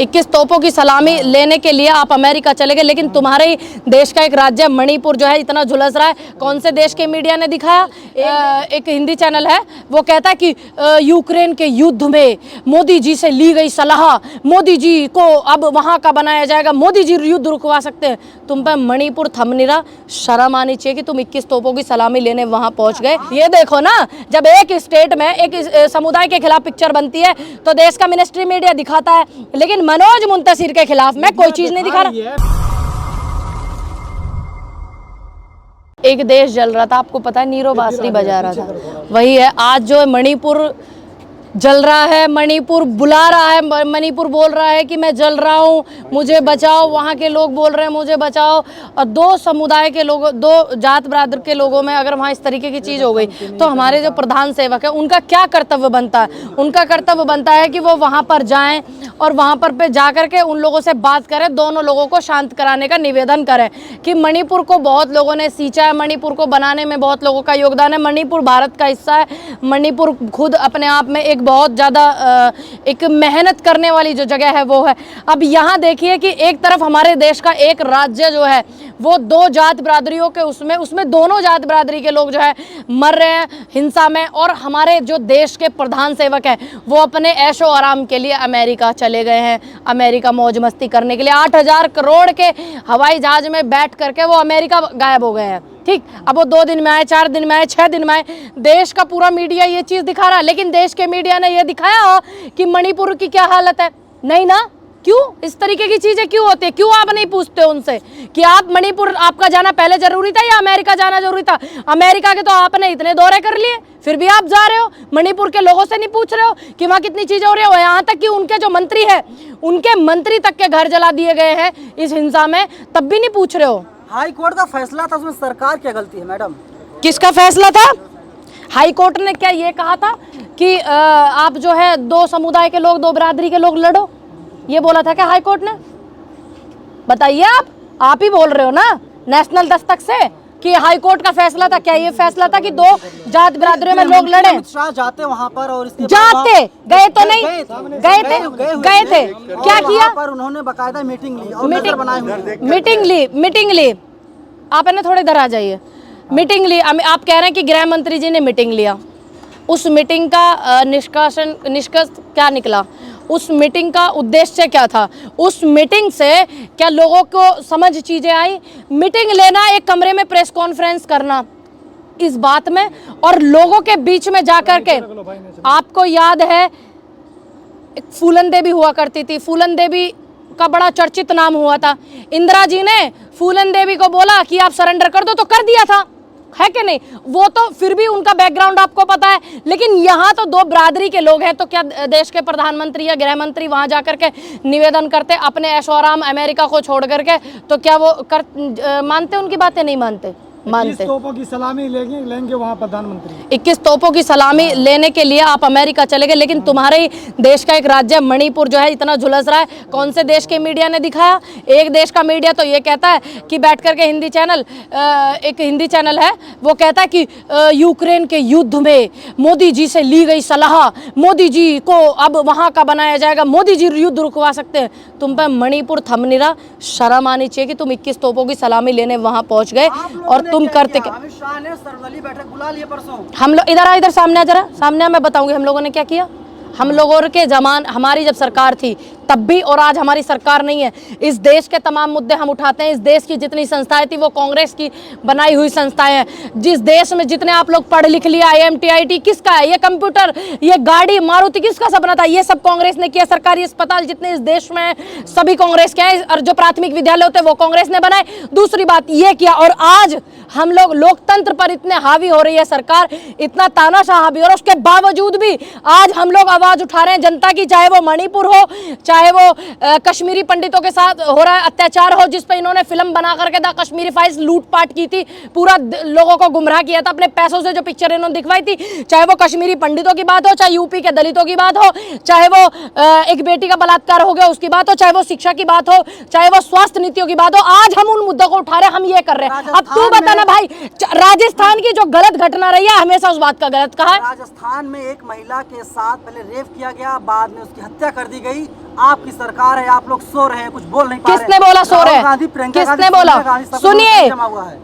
21 तोपों की सलामी लेने के लिए आप अमेरिका चले गए, लेकिन तुम्हारे ही देश का एक राज्य मणिपुर जो है इतना झुलस रहा है। कौन से देश के मीडिया ने दिखाया? एक हिंदी चैनल है, वो कहता है कि यूक्रेन के युद्ध में मोदी जी से ली गई सलाह, मोदी जी को अब वहां का बनाया जाएगा, मोदी जी युद्ध रुकवा सकते हैं। तुम पे मणिपुर थम नहीं रहा, शर्म आनी चाहिए कि तुम 21 तोपों की सलामी लेने वहां पहुंच गए। ये देखो ना, जब एक स्टेट में एक समुदाय के खिलाफ पिक्चर बनती है तो देश का मिनिस्ट्री मीडिया दिखाता है, लेकिन मनोज मुंतशिर के खिलाफ में कोई चीज नहीं दिखा रहा। एक देश जल रहा था, आपको पता है, नीरो बांसुरी बजा रहा था, वही है आज जो मणिपुर जल रहा है। मणिपुर बुला रहा है, मणिपुर बोल रहा है कि मैं जल रहा हूँ, मुझे बचाओ। वहाँ के लोग बोल रहे हैं मुझे बचाओ। और दो समुदाय के लोगों, दो जात बरादर के लोगों में अगर वहाँ इस तरीके की चीज़ हो गई तो हमारे जो प्रधान सेवक है उनका क्या कर्तव्य बनता है? उनका कर्तव्य बनता है कि वो वहाँ पर जाएं और वहाँ पर पे जा करके उन लोगों से बात करें, दोनों लोगों को शांत कराने का निवेदन करें कि मणिपुर को बहुत लोगों ने सींचा है, मणिपुर को बनाने में बहुत लोगों का योगदान है। मणिपुर भारत का हिस्सा है। मणिपुर खुद अपने आप में एक बहुत ज़्यादा एक मेहनत करने वाली जो जगह है वो है। अब यहाँ देखिए कि एक तरफ हमारे देश का एक राज्य जो है वो दो जात बरादरियों के उसमें दोनों जात बरादरी के लोग जो है मर रहे हैं हिंसा में, और हमारे जो देश के प्रधान सेवक हैं वो अपने ऐशो आराम के लिए अमेरिका चले गए हैं, अमेरिका मौज मस्ती करने के लिए। 8,000 करोड़ के हवाई जहाज में बैठ करके वो अमेरिका गायब हो गए हैं। ठीक, अब वो 2 दिन में आए, 4 दिन में आए, 6 दिन में आए, देश का पूरा मीडिया ये चीज़ दिखा रहा है, लेकिन देश के मीडिया ने ये दिखाया हो कि मणिपुर की क्या हालत है? नहीं ना। क्यों इस तरीके की चीजें क्यों होती है? क्यों आप नहीं पूछते उनसे कि आप मणिपुर आपका जाना पहले जरूरी था या अमेरिका जाना जरूरी था? अमेरिका के तो आपने इतने दौरे कर लिए, फिर भी आप जा रहे हो। मणिपुर के लोगों से नहीं पूछ रहे हो कि वहाँ कितनी चीजें हो रही है? यहाँ तक कि उनके जो मंत्री है, उनके मंत्री तक के घर जला दिए गए हैं इस हिंसा में, तब भी नहीं पूछ रहे हो। हाई कोर्ट का फैसला था, उसमें सरकार क्या गलती है मैडम? किसका फैसला था? हाई कोर्ट ने क्या ये कहा था कि आप जो है दो समुदाय के लोग, दो बिरादरी के लोग लड़ो? ये बोला था क्या हाई कोर्ट ने? बताइए, आप ही बोल रहे हो ना नेशनल दस्तक से कि हाई कोर्ट का फैसला था। क्या ये फैसला था कि दो जात बिरादरियों में लोग लड़े? शाह जाते वहाँ पर और इसके जाते गए तो नहीं गए थे क्या किया? पर उन्होंने बकायदा मीटिंग ली और नजर बनाए हुए मीटिंग ली। आप है ना थोड़े इधर आ जाइए। मीटिंग ली, आप कह रहे हैं कि गृह मंत्री जी ने मीटिंग लिया। उस मीटिंग का निष्कर्ष क्या निकला? उस मीटिंग का उद्देश्य क्या था? उस मीटिंग से क्या लोगों को समझ चीजें आई? मीटिंग लेना, एक कमरे में प्रेस कॉन्फ्रेंस करना इस बात में, और लोगों के बीच में जाकर के, आपको याद है एक फूलन देवी हुआ करती थी, फूलन देवी का बड़ा चर्चित नाम हुआ था। इंदिरा जी ने फूलन देवी को बोला कि आप सरेंडर कर दो, तो कर दिया था, है कि नहीं? वो तो फिर भी उनका बैकग्राउंड आपको पता है, लेकिन यहाँ तो दो बिरादरी के लोग हैं, तो क्या देश के प्रधानमंत्री या गृह मंत्री वहाँ जाकर के निवेदन करते अपने ऐशो आराम अमेरिका को छोड़ करके? तो क्या वो मानते? उनकी बातें नहीं मानते? 21 तोपों की सलामी लेंगे वहाँ प्रधानमंत्री। 21 तोपों की सलामी लेने के लिए आप अमेरिका चले गए, लेकिन तुम्हारे ही देश का एक राज्य मणिपुर जो है इतना झुलस रहा है। कौन से देश के मीडिया ने दिखाया? एक देश का मीडिया तो ये कहता है कि बैठ करके हिंदी चैनल, एक हिंदी चैनल है, वो कहता है कि यूक्रेन के युद्ध में मोदी जी से ली गई सलाह, मोदी जी को अब वहाँ का बनाया जाएगा, मोदी जी युद्ध रुकवा सकते हैं। तुम पे मणिपुर थम नहीं रहा, शर्म आनी चाहिए कि तुम 21 तोपों की सलामी लेने वहाँ पहुँच गए। और तुम करते क्या? अमित शाह ने सर्वदलीय बैठक बुला ली परसों। हम लोग इधर सामने आ, जरा सामने आ, मैं बताऊंगी हम लोगों ने क्या किया। हम लोगों के जमान, हमारी जब सरकार थी तब भी, और आज हमारी सरकार नहीं है, इस देश के तमाम मुद्दे हम उठाते हैं। इस देश की जितनी संस्थाएं थी वो कांग्रेस की बनाई हुई संस्थाएं हैं। जिस देश में जितने आप लोग पढ़ लिख लिया, IMT IIT किसका है? ये कंप्यूटर, ये गाड़ी मारुति किसका सपना था? ये सब कांग्रेस ने किया। सरकारी अस्पताल जितने इस देश में है सभी कांग्रेस के हैं, और जो प्राथमिक विद्यालय होते हैं वो कांग्रेस ने बनाए। दूसरी बात ये किया, और आज हम लोग लोकतंत्र पर इतने हावी हो रही है सरकार, इतना तानाशाह हावी, और उसके बावजूद भी आज हम लोग आवाज उठा रहे हैं जनता की, चाहे वो मणिपुर हो, चाहे वो कश्मीरी पंडितों के साथ हो रहा है अत्याचार हो, जिस पे इन्होंने फिल्म बना करके द कश्मीरी फाइल्स लूटपाट की थी, पूरा लोगों को गुमराह किया था अपने पैसों से, जो पिक्चर इन्होंने दिखवाई थी। चाहे वो कश्मीरी पंडितों की बात हो, चाहे यूपी के दलितों की बात हो, चाहे वो एक बेटी का बलात्कार हो गया उसकी बात हो, चाहे वो शिक्षा की बात हो, चाहे वो स्वास्थ्य नीतियों की बात हो, आज हम उन मुद्दों को उठा रहे हैं, हम ये कर रहे हैं। अब तू बताना भाई, राजस्थान की जो गलत घटना रही है हमेशा उस बात का गलत कहा है। राजस्थान में एक महिला के साथ पहले रेप किया गया, बाद में उसकी हत्या कर दी गई, आपकी सरकार है, आप लोग सो रहे हैं, कुछ बोल नहीं पा रहे। किसने बोला सो रहे? किसने बोला?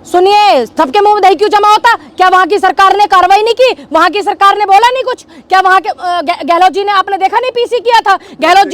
सुनिए, सबके मुंह में दही क्यों जमा होता? क्या वहाँ की सरकार ने कार्रवाई नहीं की? वहाँ की सरकार ने बोला नहीं कुछ? क्या वहाँ के गहलोत जी ने, आपने देखा नहीं पीसी किया था? गहलोत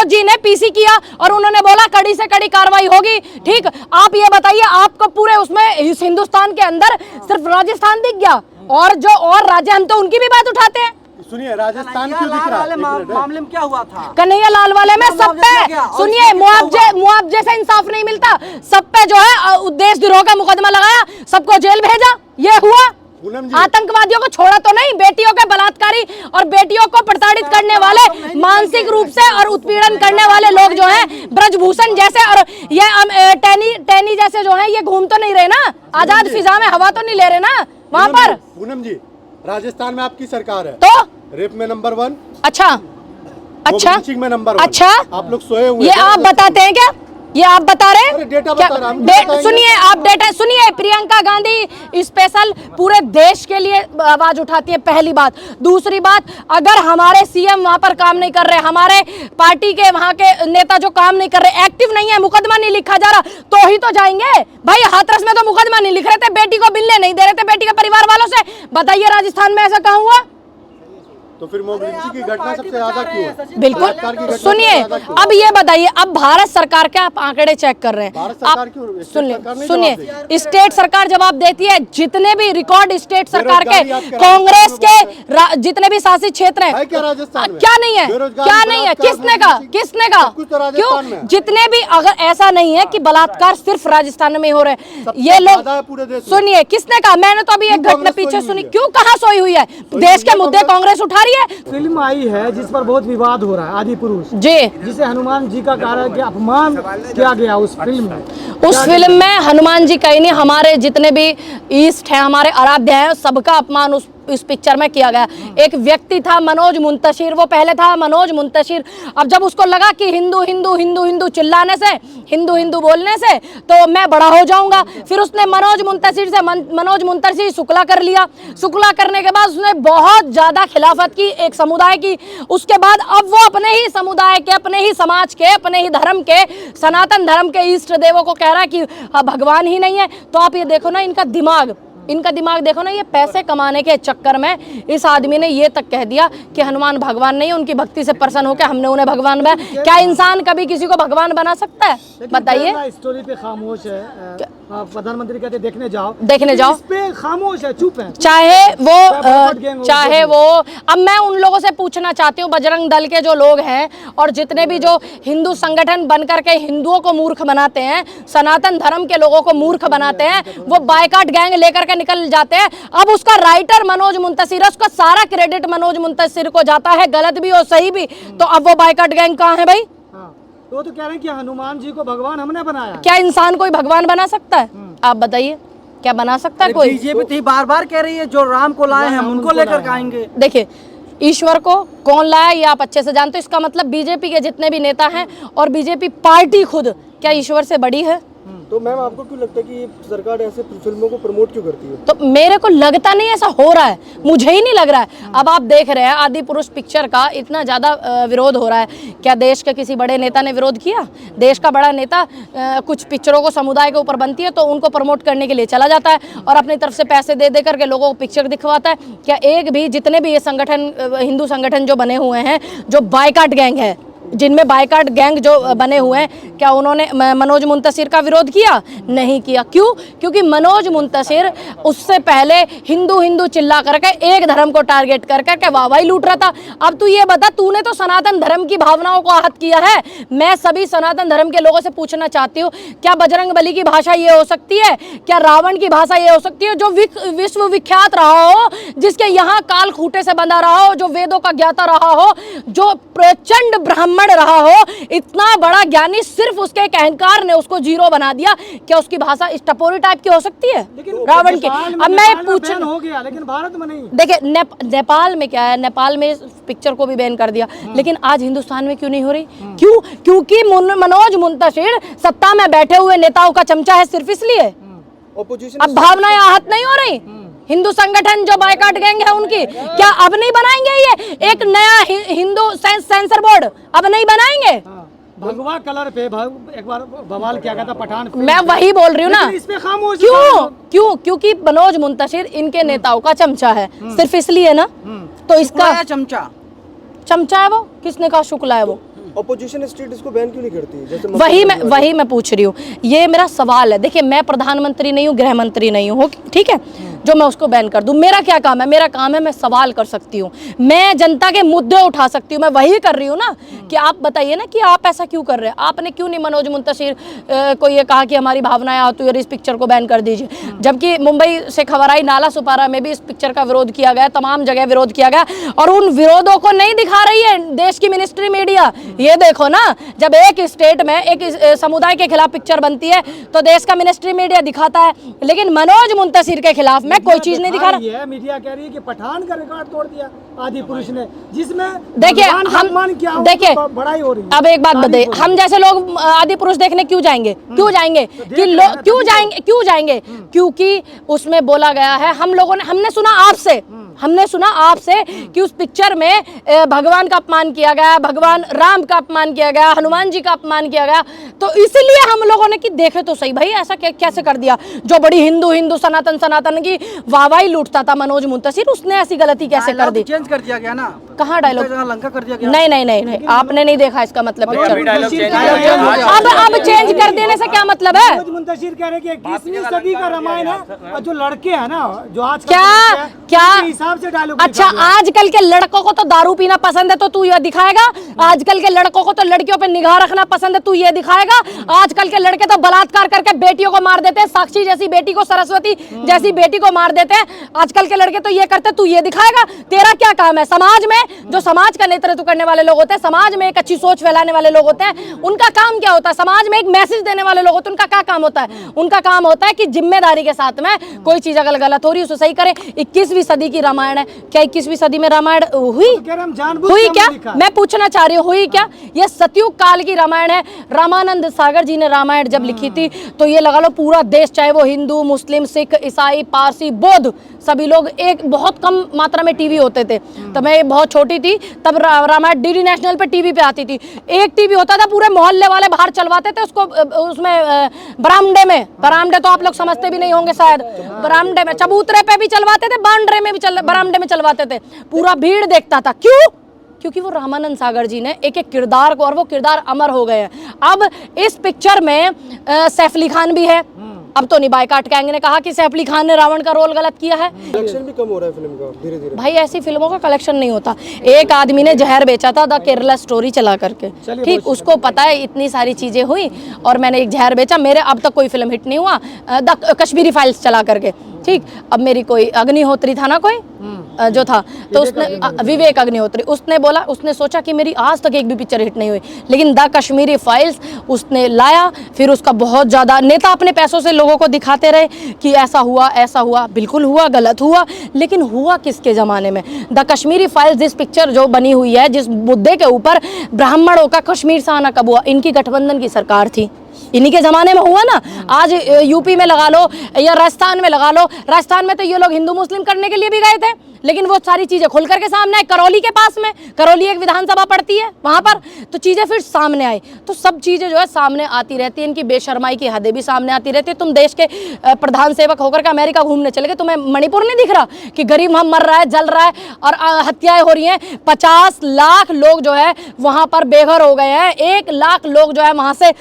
जी ने पीसी किया और उन्होंने बोला कड़ी से कड़ी कार्रवाई होगी। ठीक, आप ये बताइए, आपको पूरे उसमें इस हिंदुस्तान के अंदर सिर्फ राजस्थान दिख गया और जो और राज्य, हम तो उनकी भी बात उठाते हैं। सुनिए, राजस्थान क्यों दिख रहा है? मामले में क्या हुआ था? कन्हैया लाल वाले में सब पे, सुनिए, मुआवजे से इंसाफ नहीं मिलता, सब पे जो है देशद्रोह का मुकदमा लगाया, सबको जेल भेजा, ये हुआ। आतंकवादियों को छोड़ा तो नहीं, बेटियों के बलात्कारी और बेटियों को प्रताड़ित करने वाले, मानसिक रूप से और उत्पीड़न करने वाले लोग जो हैं, ब्रजभूषण जैसे और ये टैनी जैसे जो हैं, ये घूम तो नहीं रहे ना, आजाद फिजा में हवा तो नहीं ले रहे ना वहाँ पर। पूनम जी, राजस्थान में आपकी सरकार है तो रेप में नंबर 1, अच्छा में नंबर 1। अच्छा, आप लोग सोए हुए, ये आप बताते हैं क्या? ये आप बता रहे हैं? डेटा क्या? बता रहा हूं। सुनिए, आप डेटा सुनिए। प्रियंका गांधी स्पेशल पूरे देश के लिए आवाज उठाती है, पहली बात। दूसरी बात, अगर हमारे सीएम वहां पर काम नहीं कर रहे, हमारे पार्टी के वहां के नेता जो काम नहीं कर रहे, एक्टिव नहीं है, मुकदमा नहीं लिखा जा रहा, तो ही तो जाएंगे भाई। हाथरस में तो मुकदमा नहीं लिख रहे थे, बेटी को मिलने नहीं दे रहे थे, बेटी के परिवार वालों से। बताइए राजस्थान में ऐसा कहाँ हुआ? तो फिर मोबिलिटी की घटना सबसे ज्यादा क्यों है? बिल्कुल। सुनिए, अब ये बताइए, अब भारत सरकार के आप आंकड़े चेक कर रहे हैं, आप सुनिए, स्टेट सरकार जवाब देती है। जितने भी रिकॉर्ड स्टेट सरकार के, कांग्रेस के जितने भी शासित क्षेत्र हैं, क्या नहीं है? क्या नहीं है? किसने कहा? क्यों? जितने भी, अगर ऐसा नहीं है कि बलात्कार सिर्फ राजस्थान में हो रहे हैं ये लोग, सुनिए, किसने कहा? मैंने तो अभी एक घटना पीछे सुनी। क्यों, कहाँ सोई हुई है? देश के मुद्दे कांग्रेस उठा रही है। फिल्म आई है जिस पर बहुत विवाद हो रहा है, आदि पुरुष जी, जिसे हनुमान जी का कह रहा है कि अपमान किया गया उस फिल्म में। उस फिल्म में हनुमान जी कहीं नहीं, हमारे जितने भी ईस्ट हैं, हमारे आराध्य हैं, सबका अपमान इस पिक्चर में किया गया। एक व्यक्ति था मनोज मुंतशिर, वो पहले था मनोज मुंतशिर। अब जब उसको लगा कि हिंदू हिंदू हिंदू हिंदू चिल्लाने से, हिंदू हिंदू बोलने से तो मैं बड़ा हो जाऊंगा, फिर उसने मनोज मुंतशिर शुक्ला कर लिया। शुक्ला करने के बाद उसने बहुत ज्यादा खिलाफत की एक समुदाय की। उसके बाद अब वो अपने ही समुदाय के, अपने ही समाज के, अपने ही धर्म के, सनातन धर्म के इष्ट देवों को कह रहा है कि भगवान ही नहीं है। तो आप ये देखो ना, इनका दिमाग देखो ना, ये पैसे कमाने के चक्कर में इस आदमी ने ये तक कह दिया कि हनुमान भगवान नहीं, उनकी भक्ति से प्रसन्न होकर हमने उन्हें भगवान बनाया। क्या इंसान कभी किसी को भगवान बना सकता है? बताइए। स्टोरी पे खामोश है, प्रधानमंत्री कहते देखने जाओ, इस पे खामोश है, चुप है। चाहे वो अब मैं उन लोगों से पूछना चाहती हूँ, बजरंग दल के जो लोग हैं और जितने भी जो हिंदू संगठन बनकर के हिंदुओं को मूर्ख बनाते हैं, सनातन धर्म के लोगों को मूर्ख बनाते हैं, वो बायकॉट गैंग लेकर के निकल जाते हैं। अब उसका राइटर मनोज मुंतशिर, उसका सारा क्रेडिट मनोज मुंतशिर को जाता है, गलत भी और सही भी। तो अब वो बायकॉट गैंग कहाँ है भाई? तो कह रहे हैं कि हनुमान जी को भगवान हमने बनाया। क्या इंसान कोई भगवान बना सकता है? आप बताइए, क्या बना सकता है कोई? बीजेपी तो बार बार कह रही है जो राम को लाए हैं हम उनको लेकर आएंगे। देखिए, ईश्वर को कौन लाया ये आप अच्छे से जानते हो। इसका मतलब बीजेपी के जितने भी नेता हैं और बीजेपी पार्टी खुद, क्या ईश्वर से बड़ी है? तो मैम, आपको क्यों लगता है कि सरकार ऐसे फिल्मों को प्रमोट क्यों करती है? तो मेरे को लगता नहीं ऐसा हो रहा है, मुझे ही नहीं लग रहा है। अब आप देख रहे हैं आदि पुरुष पिक्चर का इतना ज़्यादा विरोध हो रहा है। क्या देश के किसी बड़े नेता ने विरोध किया? देश का बड़ा नेता कुछ पिक्चरों को समुदाय के ऊपर बनती है तो उनको प्रमोट करने के लिए चला जाता है और अपनी तरफ से पैसे दे करके लोगों को पिक्चर दिखवाता है। क्या एक भी, जितने भी ये संगठन, हिंदू संगठन जो बने हुए हैं, जो बायकॉट गैंग है, जिनमें बायकॉट गैंग जो बने हुए हैं, क्या उन्होंने मनोज मुंतशिर का विरोध किया? नहीं किया। क्यों? क्योंकि मनोज मुंतशिर उससे पहले हिंदू हिंदू चिल्ला करके एक धर्म को टारगेट कर करके वाहवाही लूट रहा था। अब तू ये बता, तूने तो सनातन धर्म की भावनाओं को आहत किया है। मैं सभी सनातन धर्म के लोगों से पूछना चाहती हूँ, क्या बजरंग बली की भाषा ये हो सकती है? क्या रावण की भाषा ये हो सकती है? जो विश्व विख्यात रहा हो, जिसके यहाँ काल खूंटे से बंधा रहा हो, जो वेदों का ज्ञाता रहा हो, जो प्रचंड ब्राह्मण रहा हो, इतना बड़ा ज्ञानी, सिर्फ उसके एक अहंकार ने उसको जीरो बना दिया। क्या उसकी भाषा इस टपोरी टाइप की हो सकती है रावण की? अब मैं पूछ हो गया, लेकिन भारत में नहीं। देखिए, नेपाल में क्या है, नेपाल में इस पिक्चर को भी बैन कर दिया, लेकिन आज हिंदुस्तान में क्यों नहीं हो रही? क्यों? क्योंकि मनोज मुंतशिर सत्ता में बैठे हुए नेताओं का चमचा है, सिर्फ इसलिए। अब भावनाएं आहत नहीं हो रही। हिंदू संगठन जो बायकॉट गैंग है उनकी, क्या अब नहीं बनाएंगे ये एक नया हिंदू सेंसर बोर्ड? अब नहीं बनाएंगे? भगवा कलर पे एक बार बवाल किया गया था पठान फिल्म मैं वही बोल रही हूँ ना, इस पे खामोश क्योंकि मनोज मुंतशिर इनके नेताओं का चमचा है, सिर्फ इसलिए ना। तो इसका चमचा है वो, किसने कहा शुक्ला है वो? ऑपोजिशन स्टेट इसको बैन क्यों नहीं करती? जैसे वही मैं पूछ रही हूँ, ये मेरा सवाल है। देखिए मैं प्रधानमंत्री नहीं हूँ, गृह मंत्री नहीं हूँ, ठीक है, जो मैं उसको बैन कर दूं। मेरा क्या काम है? मेरा काम है मैं सवाल कर सकती हूँ, मैं जनता के मुद्दे उठा सकती हूँ। मैं वही कर रही हूँ ना कि आप बताइए ना कि आप ऐसा क्यों कर रहे हैं? आपने क्यों नहीं मनोज मुंतशिर को ये कहा कि हमारी भावनाएं आती है और इस पिक्चर को बैन कर दीजिए? जबकि मुंबई से खबर आई, नाला सुपारा में भी इस पिक्चर का विरोध किया गया, तमाम जगह विरोध किया गया, और उन विरोधों को नहीं दिखा रही है देश की मिनिस्ट्री मीडिया। ये देखो ना, जब एक स्टेट में एक समुदाय के खिलाफ पिक्चर बनती है तो देश का मिनिस्ट्री मीडिया दिखाता है, लेकिन मनोज मुंतशिर के खिलाफ में कोई चीज नहीं दिखा रहा है। मीडिया कह रही है कि पठान का रिकॉर्ड तोड़ दिया आदि पुरुष ने, जिसमें देखिए हम देखिए बड़ाई हो रही है। अब एक बात बताइए, हम जैसे लोग आदि पुरुष देखने क्यों जाएंगे? क्यों जाएंगे कि लोग क्यों जाएंगे? क्योंकि उसमें बोला गया है, हमने सुना आपसे कि उस पिक्चर में भगवान का अपमान किया गया, भगवान राम का अपमान किया गया, हनुमान जी का अपमान किया गया। तो इसलिए हम लोगों ने कि देखे तो सही भाई, ऐसा कैसे कर दिया? जो बड़ी हिंदू सनातन की वाहवाही लूटता था मनोज मुंतशिर, उसने ऐसी गलती कैसे कर दी? चेंज कर दिया गया ना। कहाँ डायलॉग? लंका कर दिया गया। नहीं, आपने नहीं देखा इसका मतलब पिक्चर। अब चेंज कर देने से क्या मतलब है? मनोज मुंतशिर कह रहे हैं कि 21वीं सदी का रामायण है, और जो लड़के हैं ना, जो आज क्या हिसाब से डायलॉग। अच्छा, आजकल के लड़कों को तो दारू पीना पसंद है, तो तू ये दिखाएगा? आजकल के लड़कों को तो लड़कियों पे निगाह रखना पसंद है, तू ये दिखाएगा? आजकल के लड़के तो बलात्कार करके बेटियों को मार देते हैं, साक्षी जैसी बेटी को, सरस्वती जैसी बेटी को मार देते हैं। आजकल के लड़के तो ये करते, तू ये दिखाएगा? तेरा क्या काम है? समाज में जो समाज का नेतृत्व करने वाले लोग होते हैं, समाज में एक अच्छी सोच फैलाने वाले लोग होते हैं, उनका काम क्या होता है? समाज में एक मैसेज देने वाले लोग होते हैं, उनका क्या काम होता है? उनका काम होता है कि जिम्मेदारी के साथ में कोई चीज अगर गलत हो रही है उसे सही करें। 21वीं सदी की रामायण है, क्या 21वीं सदी में रामायण हुई क्या? मैं पूछना चाह रही हूँ, हुई क्या? ये सतयुग काल की रामायण है। रामानंद सागर जी ने रामायण जब लिखी थी तो ये लगा लो पूरा देश, चाहे वो हिंदू, मुस्लिम, सिख, ईसाई, पारसी, बौद्ध, सभी लोग, एक बहुत कम मात्रा में टीवी होते थे तब मैं बहुत छोटी थी, तब रामायण डीडी नेशनल पे टीवी पे आती थी। एक टीवी होता था, पूरे मोहल्ले वाले बाहर चलवाते थे उसको, उसमें बरामदे तो आप लोग समझते भी नहीं होंगे शायद, बरामदे में, चबूतरे पे भी चलवाते थे, बांड्रे में भी बरामदे में चलवाते थे, पूरा भीड़ देखता था। क्यों? क्योंकि वो रामानंद सागर जी ने एक एक किरदार को, और वो किरदार अमर हो गए हैं। अब इस पिक्चर में सैफ अली खान भी है। अब तो नहीं, बायकॉट गैंग ने कहा कि सैफ अली खान ने रावण का रोल गलत किया है। कलेक्शन भी कम हो रहा है फिल्म का धीरे-धीरे। भाई ऐसी फिल्मों का कलेक्शन नहीं होता। एक आदमी ने जहर बेचा था द केरला स्टोरी चला करके, ठीक, उसको पता है इतनी सारी चीजें हुई और मैंने एक जहर बेचा, मेरे अब तक कोई फिल्म हिट नहीं हुआ। द कश्मीरी फाइल्स चला करके, ठीक, अब मेरी कोई अग्निहोत्री था ना, कोई जो था, तो उसने, विवेक अग्निहोत्री, उसने बोला, उसने सोचा कि मेरी आज तक एक भी पिक्चर हिट नहीं हुई, लेकिन द कश्मीरी फाइल्स उसने लाया। फिर उसका बहुत ज़्यादा, नेता अपने पैसों से लोगों को दिखाते रहे कि ऐसा हुआ, बिल्कुल हुआ, गलत हुआ, लेकिन हुआ किसके ज़माने में? द कश्मीरी फाइल्स, जिस पिक्चर जो बनी हुई है, जिस मुद्दे के ऊपर ब्राह्मणों का कश्मीर से आना कब हुआ? इनकी गठबंधन की सरकार थी, इन्हीं के ज़माने में हुआ ना। आज यूपी में लगा लो या राजस्थान में लगा लो, राजस्थान में तो ये लोग हिंदू मुस्लिम करने के लिए भी गए थे, लेकिन वो सारी चीज़ें खुल करके सामने आई। करौली के पास में, करौली एक विधानसभा पड़ती है वहाँ पर, तो चीज़ें फिर सामने आई। तो सब चीज़ें जो है सामने आती रहती है, इनकी बेशर्माई की हदें भी सामने आती रहती है। तुम देश के प्रधान सेवक होकर के अमेरिका घूमने चले गए, तुम्हें मणिपुर नहीं दिख रहा कि गरीब वहाँ मर रहा है, जल रहा है और हत्याएं हो रही हैं? 50 लाख लोग जो है वहाँ पर बेघर हो गए हैं, 1 लाख लोग जो है वहाँ से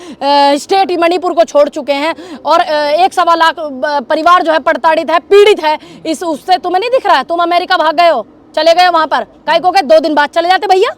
स्टेट मणिपुर को छोड़ चुके हैं, और 1.25 लाख परिवार जो है प्रताड़ित है, पीड़ित है। उससे तुम्हें नहीं दिख रहा है? तुम अमेरिका भाग गए हो, चले गए वहां पर, काहे को गए? 2 दिन बाद चले जाते भैया।